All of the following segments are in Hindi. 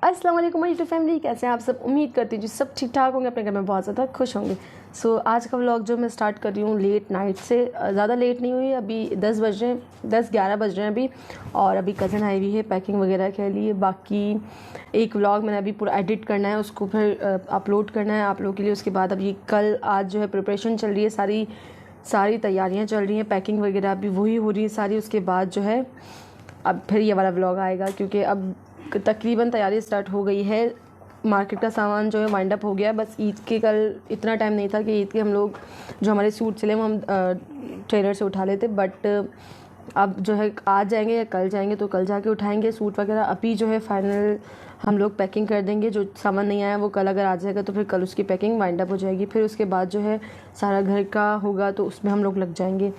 अस्सलाम वालेकुम माय यूट्यूब फैमिली, कैसे हैं आप सब। उम्मीद करती हूँ जी सब ठीक ठाक होंगे, अपने घर में बहुत ज़्यादा खुश होंगे। आज का व्लॉग जो मैं स्टार्ट कर रही हूँ लेट नाइट से, ज़्यादा लेट नहीं हुई, अभी 10-11 बज रहे हैं अभी। और अभी कज़न आई हुई है पैकिंग वगैरह के लिए। बाकी एक व्लॉग मैंने अभी पूरा एडिट करना है, उसको फिर अपलोड करना है आप लोगों के लिए। उसके बाद अभी कल आज जो है प्रिपरेशन चल रही है, सारी तैयारियाँ चल रही हैं, पैकिंग वगैरह अभी वही हो रही है सारी। उसके बाद जो है अब फिर ये वाला व्लॉग आएगा, क्योंकि अब तकरीबन तैयारी स्टार्ट हो गई है। मार्केट का सामान जो है वाइंड अप हो गया है। बस ईद के कल इतना टाइम नहीं था कि ईद के हम लोग जो हमारे सूट सिले वो हम टेलर से उठा लेते, बट अब जो है आज जाएंगे या कल जाएंगे तो कल जाके उठाएंगे सूट वगैरह। अभी जो है फाइनल हम लोग पैकिंग कर देंगे, जो सामान नहीं आया वो कल अगर आ जाएगा तो फिर कल उसकी पैकिंग वाइंड अप हो जाएगी। फिर उसके बाद जो है सारा घर का होगा तो उसमें हम लोग लग जाएंगे।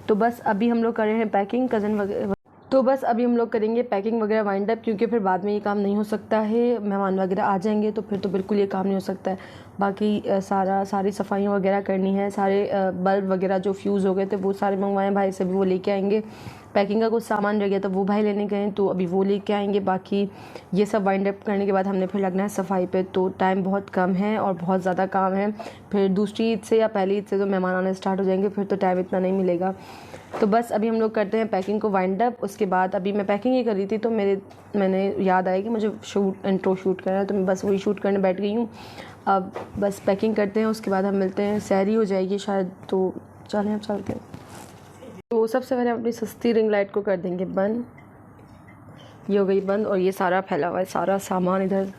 तो बस अभी हम लोग कर रहे हैं पैकिंग, कज़न वगैरह। तो बस अभी हम लोग करेंगे पैकिंग वगैरह वाइंड अप, क्योंकि फिर बाद में ये काम नहीं हो सकता है। मेहमान वगैरह आ जाएंगे तो फिर तो बिल्कुल ये काम नहीं हो सकता है। बाकी सारी सफाइयाँ वगैरह करनी है। सारे बल्ब वगैरह जो फ्यूज़ हो गए थे वो सारे मंगवाए भाई से, भी वो लेके आएंगे। पैकिंग का कुछ सामान रह गया था वो भाई लेने गए, तो अभी वो लेके आएंगे। बाकी ये सब वाइंड अप करने के बाद हमने फिर लगना है सफाई पे। तो टाइम बहुत कम है और बहुत ज़्यादा काम है। फिर दूसरी ईद से या पहली ईद से तो मेहमान आने स्टार्ट हो जाएंगे, फिर तो टाइम इतना नहीं मिलेगा। तो बस अभी हम लोग करते हैं पैकिंग को वाइंड अप। उसके बाद अभी मैं पैकिंग ही कर रही थी तो मैंने याद आया कि मुझे इंट्रो शूट करना है, तो मैं बस वही शूट करने बैठ गई हूँ। अब बस पैकिंग करते हैं, उसके बाद हम मिलते हैं। सहरी हो जाएगी शायद, तो चलें अब चलते हैं। तो सबसे पहले अपनी सस्ती रिंग लाइट को कर देंगे बंद। ये हो गई बंद और ये सारा फैला हुआ है, सारा सामान इधर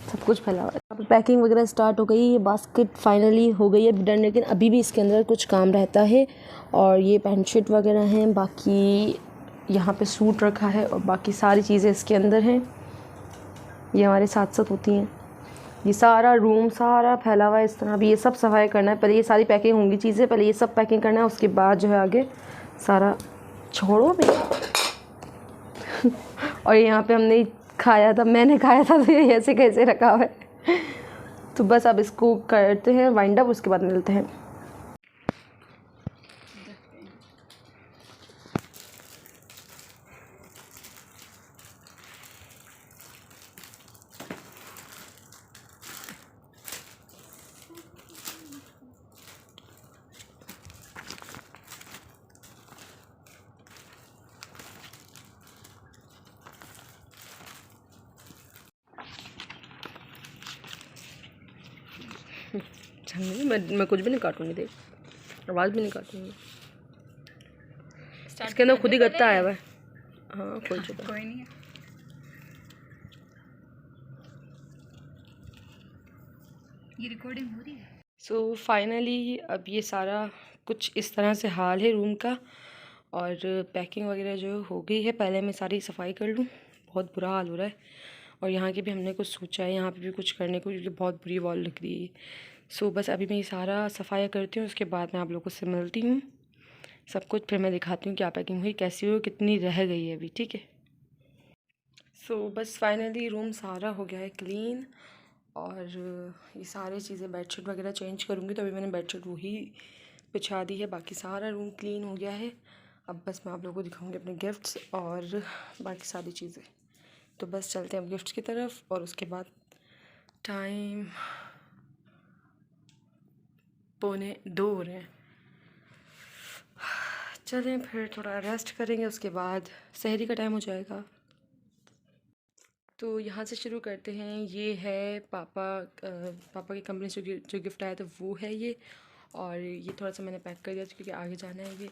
सब कुछ फैला हुआ है। अब पैकिंग वगैरह स्टार्ट हो गई। ये बास्केट फाइनली हो गई है डन, लेकिन अभी भी इसके अंदर कुछ काम रहता है। और ये पैंट शर्ट वगैरह हैं, बाकी यहाँ पे सूट रखा है और बाकी सारी चीज़ें इसके अंदर हैं। ये हमारे साथ साथ होती हैं। ये सारा रूम सारा फैला हुआ है इस तरह। अभी ये सब सफाई करना है, पहले ये सारी पैकिंग होंगी चीज़ें, पहले ये सब पैकिंग करना है, उसके बाद जो है आगे सारा छोड़ो भी। और यहाँ पे हमने खाया था, मैंने खाया था, तो ये ऐसे कैसे रखा हुआ है। तो बस अब इसको करते हैं वाइंड अप, उसके बाद मिलते हैं। मैं कुछ भी नहीं काटूंगी, देख आवाज़ भी नहीं काटूंगी। इसके अंदर खुद ही गत्ता आया हुआ है। हाँ खोल चुका, कोई नहीं है। ये रिकॉर्डिंग हो रही है। सो फाइनली अब ये सारा कुछ इस तरह से हाल है रूम का। और पैकिंग वगैरह जो हो गई है, पहले मैं सारी सफाई कर लूँ, बहुत बुरा हाल हो रहा है। और यहाँ की भी हमने कुछ सोचा है, यहाँ पे भी कुछ करने को, क्योंकि बहुत बुरी वॉल लग रही है। बस अभी मैं ये सारा सफाई करती हूँ, उसके बाद मैं आप लोगों से मिलती हूँ। सब कुछ फिर मैं दिखाती हूँ क्या पैकिंग हुई, कैसी हुई, कितनी रह गई है अभी, ठीक है। बस फाइनली रूम सारा हो गया है क्लीन। और ये सारी चीज़ें बेडशीट वगैरह चेंज करूँगी, तो अभी मैंने बेडशीट वही बिछा दी है। बाकी सारा रूम क्लीन हो गया है। अब बस मैं आप लोगों को दिखाऊंगी अपने गिफ्ट्स और बाकी सारी चीज़ें। तो बस चलते हैं अब गिफ्ट्स की तरफ। और उसके बाद टाइम 1:45 हो रहे हैं। चलें फिर थोड़ा रेस्ट करेंगे, उसके बाद सहरी का टाइम हो जाएगा। तो यहाँ से शुरू करते हैं। ये है पापा की कंपनी से जो गिफ्ट आया था वो है ये। और ये थोड़ा सा मैंने पैक कर दिया क्योंकि आगे जाना है ये।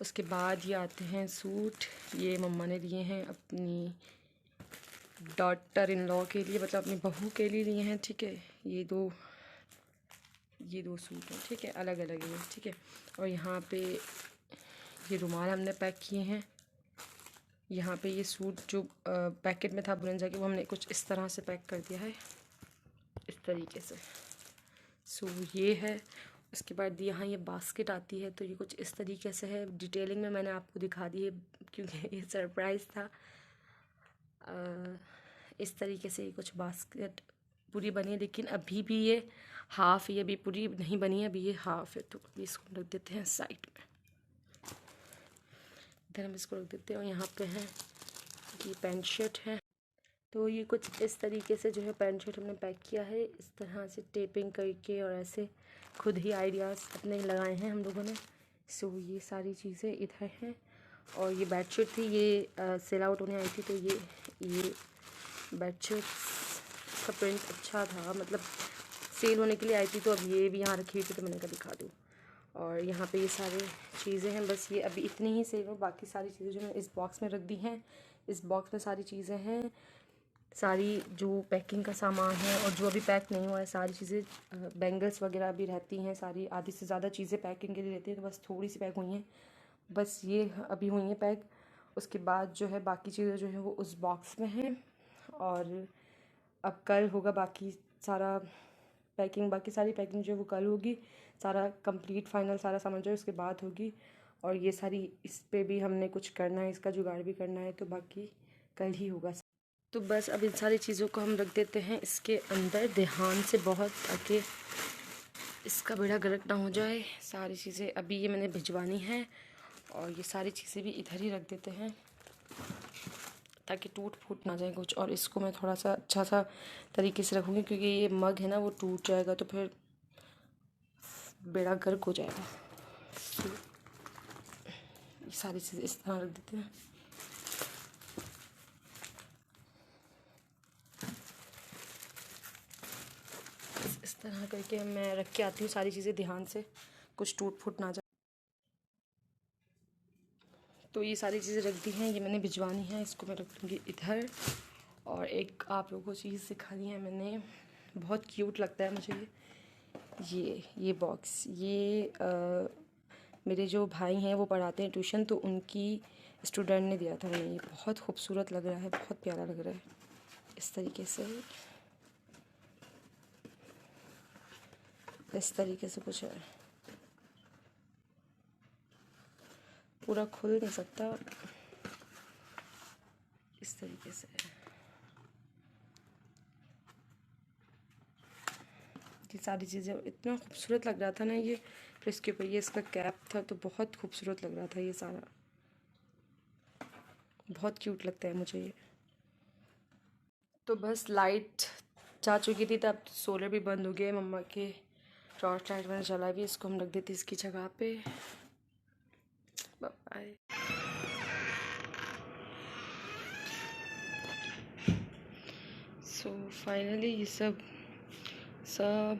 उसके बाद ये आते हैं सूट, ये मम्मा ने दिए हैं अपनी डॉटर इन लॉ के लिए, मतलब अपनी बहू के लिए लिए हैं, ठीक है। ये दो सूट हैं, ठीक है, अलग अलग है, ठीक है। और यहाँ पे ये रुमाल हमने पैक किए हैं। यहाँ पे ये सूट जो पैकेट में था बुरंजा के, वो हमने कुछ इस तरह से पैक कर दिया है, इस तरीके से। ये है। उसके बाद यहाँ ये बास्केट आती है, तो ये कुछ इस तरीके से है। डिटेलिंग में मैंने आपको दिखा दी है क्योंकि ये सरप्राइज़ था। इस तरीके से ये कुछ बास्केट पूरी बनी है, लेकिन अभी भी ये हाफ़, ये अभी पूरी नहीं बनी है, अभी ये हाफ़ है। तो अभी इसको रख देते हैं साइड में, इधर हम इसको रख देते हैं। और यहाँ पे है ये पैंट शर्ट है, तो ये कुछ इस तरीके से जो है पैंट शर्ट हमने पैक किया है, इस तरह से टेपिंग करके और ऐसे खुद ही आइडियाज़ अपने लगाए हैं हम लोगों ने। सो ये सारी चीज़ें इधर हैं। और ये बेडशीट थी, ये सेल आउट होने आई थी, तो ये बेडशीट का प्रिंट अच्छा था, मतलब सेल होने के लिए आई थी, तो अब ये भी यहाँ रखी हुई थी तो मैंने कहा दिखा दूँ। और यहाँ पे ये सारी चीज़ें हैं, बस ये अभी इतनी ही सेल हो, बाकी सारी चीज़ें जो मैंने इस बॉक्स में रख दी हैं। इस बॉक्स में सारी चीज़ें हैं, सारी जो पैकिंग का सामान है और जो अभी पैक नहीं हुआ है सारी चीज़ें, बैंगल्स वगैरह भी रहती हैं सारी, आधी से ज़्यादा चीज़ें पैकिंग के लिए रहती हैं, तो बस थोड़ी सी पैक हुई हैं, बस ये अभी हुई हैं पैक। उसके बाद जो है बाकी चीज़ें जो है वो उस बॉक्स में हैं। और अब कल होगा बाकी सारा पैकिंग, बाकी सारी पैकिंग जो है वो कल होगी, सारा कंप्लीट फाइनल सारा सामान जो है उसके बाद होगी। और ये सारी इस पे भी हमने कुछ करना है, इसका जुगाड़ भी करना है, तो बाकी कल ही होगा। तो बस अब इन सारी चीज़ों को हम रख देते हैं इसके अंदर ध्यान से बहुत, ताकि इसका बेड़ा गर्क ना हो जाए। सारी चीज़ें अभी ये मैंने भिजवानी है और ये सारी चीज़ें भी इधर ही रख देते हैं ताकि टूट फूट ना जाए कुछ। और इसको मैं थोड़ा सा अच्छा सा तरीके से रखूँगी, क्योंकि ये मग है ना वो टूट जाएगा तो फिर बेड़ा गर्क हो जाएगा। तो ये सारी चीज़ें इस तरह रख देते हैं। इस तरह करके मैं रख के आती हूँ सारी चीज़ें ध्यान से, कुछ टूट फूट ना जाए। तो ये सारी चीज़ें रख दी हैं, ये मैंने भिजवानी है, इसको मैं रख दूँगी इधर। और एक आप लोगों को चीज़ सिखानी है मैंने, बहुत क्यूट लगता है मुझे ये बॉक्स। ये मेरे जो भाई हैं वो पढ़ाते हैं ट्यूशन, तो उनकी स्टूडेंट ने दिया था उन्हें। ये बहुत खूबसूरत लग रहा है, बहुत प्यारा लग रहा है। इस तरीके से कुछ है, पूरा खुल नहीं सकता, इस तरीके से। ये सारी चीज़ें इतना खूबसूरत लग रहा था ना ये, फिर इसके ऊपर ये इसका कैप था तो बहुत खूबसूरत लग रहा था। ये सारा बहुत क्यूट लगता है मुझे ये। तो बस लाइट जा चुकी थी तब, सोलर भी बंद हो गया। मम्मा के टॉर्च लाइट मैंने जला भी, इसको हम रख देते इसकी जगह पे। बाय। सो फाइनली ये सब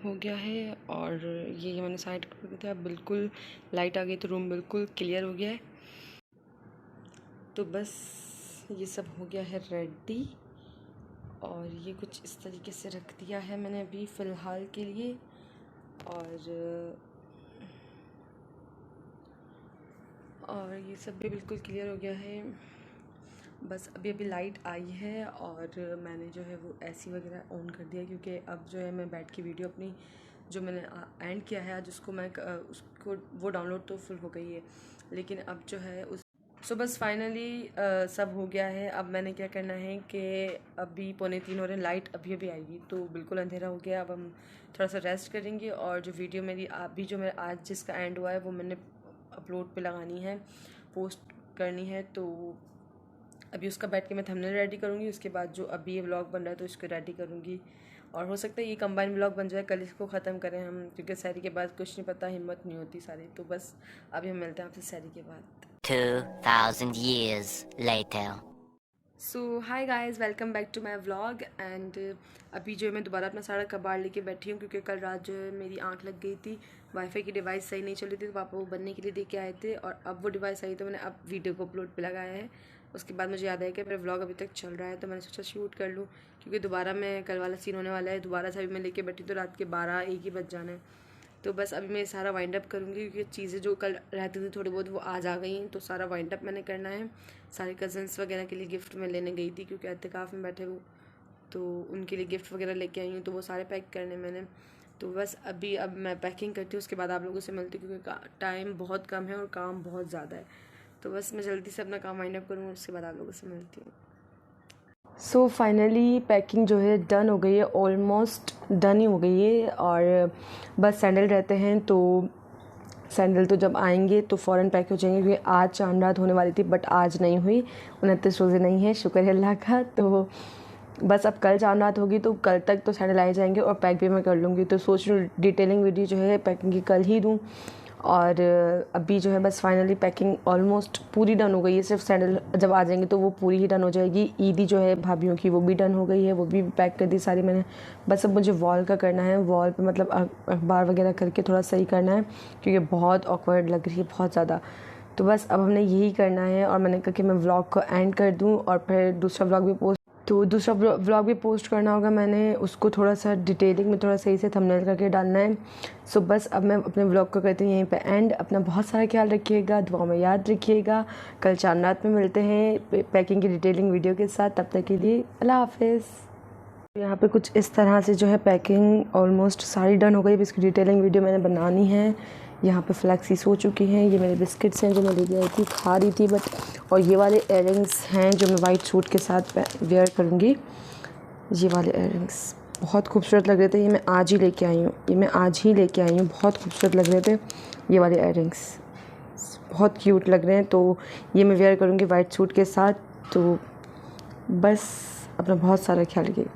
हो गया है। और ये मैंने साइड कर दिया था, बिल्कुल लाइट आ गई तो रूम बिल्कुल क्लियर हो गया है। तो बस ये सब हो गया है रेडी। और ये कुछ इस तरीके से रख दिया है मैंने अभी फ़िलहाल के लिए। और ये सब भी बिल्कुल क्लियर हो गया है। बस अभी लाइट आई है और मैंने जो है वो एसी वगैरह ऑन कर दिया, क्योंकि अब जो है मैं बैठ की वीडियो अपनी जो मैंने एंड किया है आज, उसको वो डाउनलोड तो फुल हो गई है, लेकिन अब जो है सो बस फाइनली सब हो गया है। अब मैंने क्या करना है कि अभी 2:45 हो रहे हैं, लाइट अभी आएगी तो बिल्कुल अंधेरा हो गया। अब हम थोड़ा सा रेस्ट करेंगे और जो वीडियो मेरी अभी जो मेरा आज जिसका एंड हुआ है वो मैंने अपलोड पे लगानी है, पोस्ट करनी है। तो अभी उसका बैठ के मैं थंबनेल रेडी करूँगी, उसके बाद जो अभी ये व्लॉग बन रहा है तो इसको रेडी करूँगी। और हो सकता है ये कंबाइन व्लॉग बन जाए, कल इसको ख़त्म करें हम, क्योंकि सैरी के बाद कुछ नहीं पता, हिम्मत नहीं होती सारी। तो बस अभी हम मिलते हैं आपसे सैरी के बाद। 2000 years later. So hi guys, welcome back to my vlog. And अभी जो है मैं दोबारा अपना सारा कबाड़ लेके बैठी हूँ, क्योंकि कल रात जो है मेरी आंख लग गई थी, वाईफाई की डिवाइस सही नहीं चल रही थी, तो पापा वो बनने के लिए दे के आए थे। और अब वो डिवाइस आई तो मैंने अब वीडियो को अपलोड पे लगाया है। उसके बाद मुझे याद आया कि मेरा व्लॉग अभी तक चल रहा है, तो मैंने सोचा शूट कर लूँ, क्योंकि दोबारा मैं कल वाला सीन होने वाला है। दोबारा से अभी मैं लेके बैठी तो रात के 12-1 ही बज जाना है। तो बस अभी मैं सारा वाइंड अप करूँगी, क्योंकि चीज़ें जो कल रहती थी थोड़ी बहुत वो आज आ गई हैं, तो सारा वाइंड अप मैंने करना है। सारे कज़न्स वगैरह के लिए गिफ्ट मैं लेने गई थी, क्योंकि एहतिकाफ़ में बैठे वो, तो उनके लिए गिफ्ट वगैरह लेके आई हूँ, तो वो सारे पैक करने मैंने। तो बस अब मैं पैकिंग करती हूँ, उसके बाद आप लोगों से मिलती हूँ, क्योंकि टाइम बहुत कम है और काम बहुत ज़्यादा है। तो बस मैं जल्दी से अपना काम वाइंड अप करूँ, उसके बाद आप लोगों से मिलती हूँ। सो फाइनली पैकिंग जो है डन हो गई है, ऑलमोस्ट डन ही हो गई है। और बस सैंडल रहते हैं, तो सैंडल तो जब आएंगे तो फ़ौरन पैक हो जाएंगे, क्योंकि आज चांद रात होने वाली थी, बट आज नहीं हुई। 29 रोज़े नहीं है, शुक्र है अल्लाह का। तो बस अब कल जान रात होगी तो कल तक तो सैंडल आ जाएंगे और पैक भी मैं कर लूँगी। तो सोच रही हूँ डिटेलिंग वीडियो जो है पैकिंग की कल ही दूँ। और अभी जो है बस फाइनली पैकिंग ऑलमोस्ट पूरी डन हो गई है। सिर्फ सैंडल जब आ जाएंगे तो वो पूरी ही डन हो जाएगी। ईदी जो है भाभीयों की वो भी डन हो गई है, वो भी पैक कर दी सारी मैंने। बस अब मुझे वॉल का करना है, वॉल पे मतलब अखबार वगैरह करके थोड़ा सही करना है क्योंकि बहुत ऑकवर्ड लग रही है बहुत ज़्यादा। तो बस अब हमने यही करना है और मैंने कहा कि मैं व्लॉग को एंड कर दूँ और फिर दूसरा व्लॉग भी पोस्ट करना होगा मैंने, उसको थोड़ा सा डिटेलिंग में थोड़ा सही से थंबनेल करके डालना है। सो बस अब मैं अपने व्लॉग को करती हूँ यहीं पे एंड। अपना बहुत सारा ख्याल रखिएगा, दुआ में याद रखिएगा। कल चांद रात में मिलते हैं पैकिंग की डिटेलिंग वीडियो के साथ। तब तक के लिए अल्लाह हाफिज़। यहाँ पे कुछ इस तरह से जो है पैकिंग ऑलमोस्ट सारी डन हो गई। अब इसकी डिटेलिंग वीडियो मैंने बनानी है। यहाँ पे फ्लैक्सी सो चुकी हैं। ये मेरे बिस्किट्स हैं जो मैं लेके आई थी, खा रही थी बट। और ये वाले इयररिंग्स हैं जो मैं वाइट सूट के साथ वेयर करूँगी। ये वाले इयररिंग्स बहुत खूबसूरत लग रहे थे, ये मैं आज ही लेके आई हूँ। बहुत खूबसूरत लग रहे थे ये वाले इयररिंग्स, बहुत क्यूट लग रहे हैं। तो ये मैं वेयर करूँगी वाइट सूट के साथ। तो बस अपना बहुत सारा ख्याल रखिएगा।